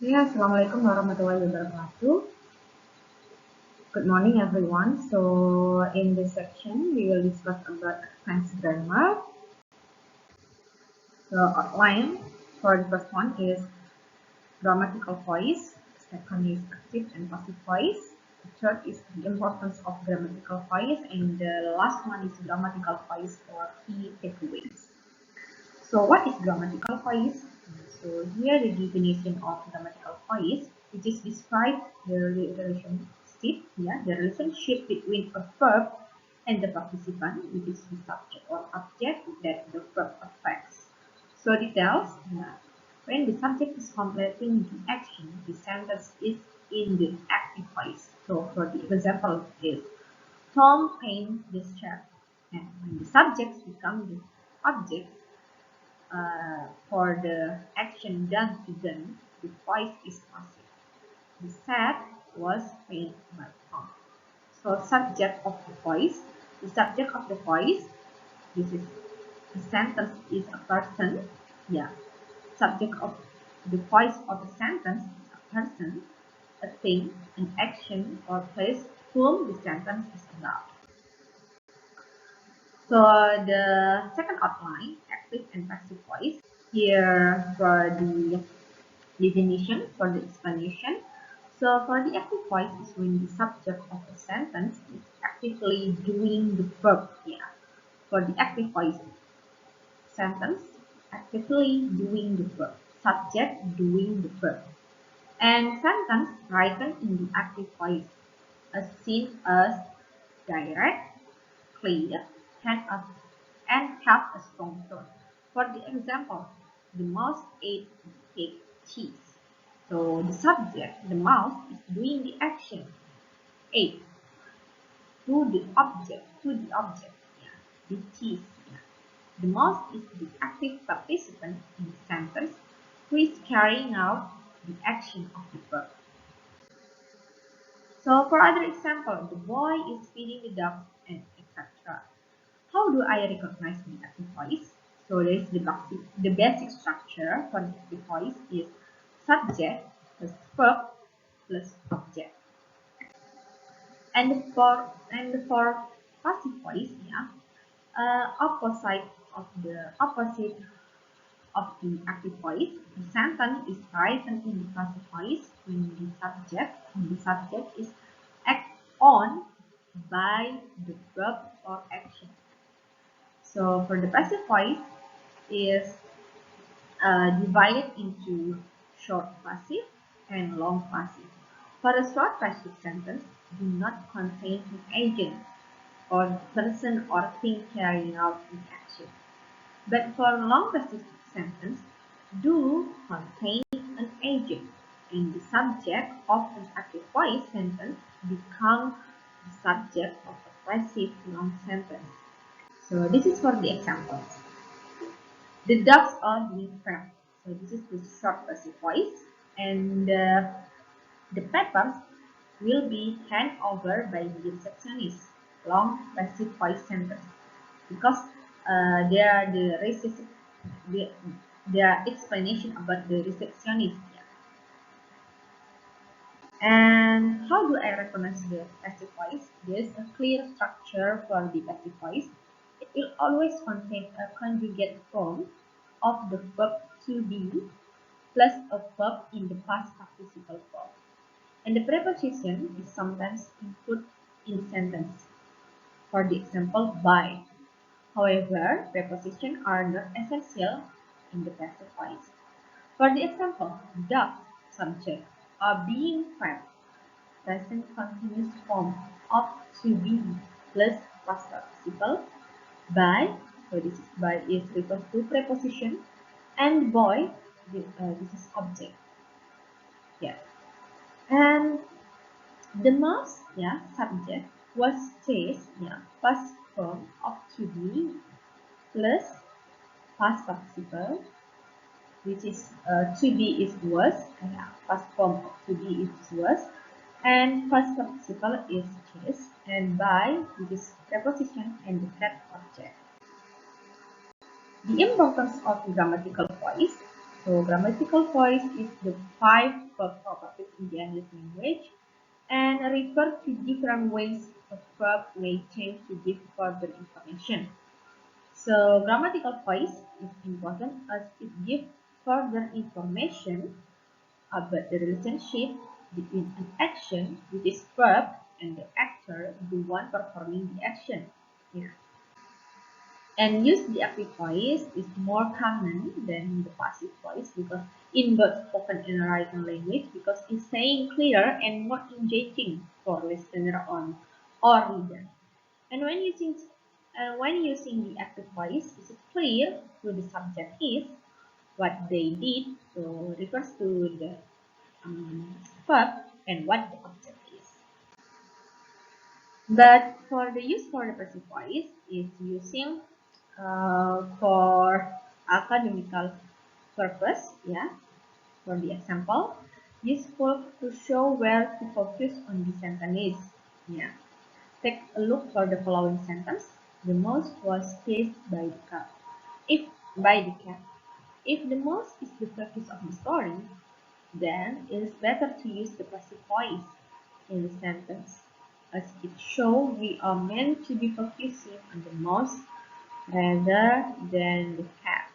Ya, Assalamualaikum warahmatullahi wabarakatuh. Good morning, everyone. So, in this section, we will discuss about advanced grammar. The outline for the first one is grammatical voice. Second is active and passive voice. The third is the importance of grammatical voice, and the last one is grammatical voice for key takeaways. So, what is grammatical voice? So, here the definition of grammatical voice, which is describe the relationship, the relationship between a verb and the participant, which is the subject or object that the verb affects. So, details. When the subject is completing the action, the sentence is in the active voice. So, for the example is Tom painted this chair, and when the subjects become the object for the action done to them, the voice is passive. The sat was paid by Tom. So subject of the voice. The subject of the voice. This is the sentence is a person. Yeah. Subject of the voice of the sentence is a person, a thing, an action, or place whom the sentence is about. So the second outline, active and passive voice. Here for the definition, for the explanation. So for the active voice is when the subject of a sentence is actively doing the verb here. For the active voice sentence, actively doing the verb. Subject doing the verb. And sentence written in the active voice as seen as direct, clear, and, a, and have a strong tone. For the example, the mouse ate cake cheese. So the subject, the mouse, is doing the action. Ate to the object, yeah, the cheese. Yeah. The mouse is the active participant in the sentence who is carrying out the action of the verb. So for other example, the boy is feeding the dog and etc. How do I recognize the active voice? So there is the basic structure for the active voice is subject plus verb plus object. And for passive voice, yeah, opposite of the active voice, the sentence is written in the passive voice when the subject is act on by the verb or action. So for the passive voice is divided into short passive and long passive. For a short passive sentence, do not contain an agent or person or thing carrying out an action. But for a long passive sentence, do contain an agent, and the subject of an active voice sentence becomes the subject of a passive long sentence. So this is for the examples. The ducks are being fed. So this is the short passive voice, and the papers will be handed over by the receptionist. Long passive voice sentence because they are the, their explanation about the receptionist. Yeah. And how do I recognize the passive voice? There is a clear structure for the passive voice. It will always contain a conjugate form of the verb to be plus a verb in the past participle form. And the preposition is sometimes included in sentence. For the example, by. However, prepositions are not essential in the passive voice. For the example, ducks subject are being fed. Present continuous form of to be plus past participle by. So this is by is refers to preposition, and boy this is object. Yeah, and the mouse, yeah, subject was chased, yeah, past form of to be plus past participle, which is to be is was, yeah, past form of to be is was, and past participle is chased, and by, which is preposition and the third object. The importance of grammatical voice. So grammatical voice is the five verb properties in the English language and refer to different ways a verb may change to give further information. So grammatical voice is important as it gives further information about the relationship between an action, which is verb, and the actor, the one performing the action. Yeah. And use the active voice is more common than the passive voice because in both spoken and written language because it's saying clearer and more engaging for listener on or reader. And when using the active voice, it's clear who the subject is, what they did, so refers to the verb and what the object is. But for the use for the passive voice is using for academical purpose, yeah. For the example, useful to show where to focus on the sentence is, yeah. Take a look for the following sentence. The mouse was chased by the cat. If by the cat, if the mouse is the focus of the story, then it is better to use the passive voice in the sentence, as it shows we are meant to be focusing on the mouse rather than the cat.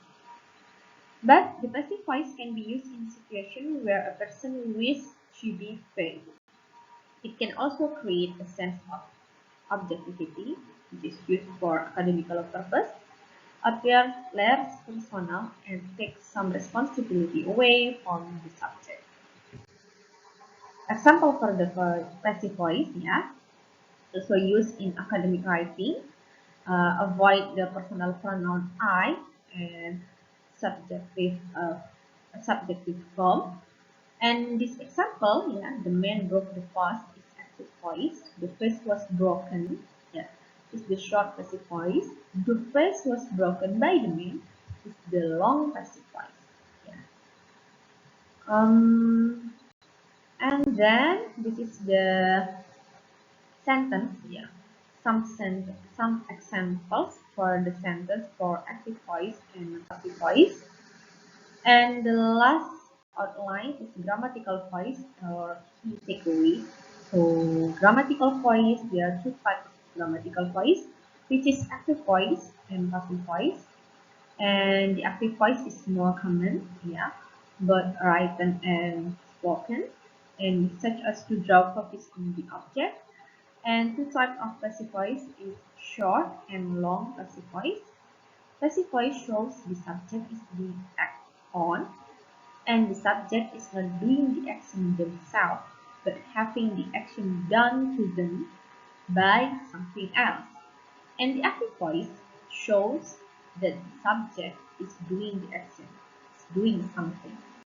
But the passive voice can be used in situations where a person wishes to be vague. It can also create a sense of objectivity, which is used for academical purpose, appears less personal and takes some responsibility away from the subject. Example for the passive voice, yeah, also used in academic writing. Avoid the personal pronoun I and subjective subjective form. And this example, yeah, the man broke the vase is active voice. The vase was broken. Yeah, is the short passive voice. The vase was broken by the man is the long passive voice. Yeah. And then this is the sentence. Yeah. Some examples for the sentence for active voice and passive voice. And the last outline is grammatical voice or key takeaway. So grammatical voice, there are two types of grammatical voice, which is active voice and passive voice. And the active voice is more common, yeah, both written and spoken, and such as to draw focus on the object. And two types of passive voice is short and long passive voice. Passive voice shows the subject is being acted on and the subject is not doing the action themselves, but having the action done to them by something else. And the active voice shows that the subject is doing the action, is doing something.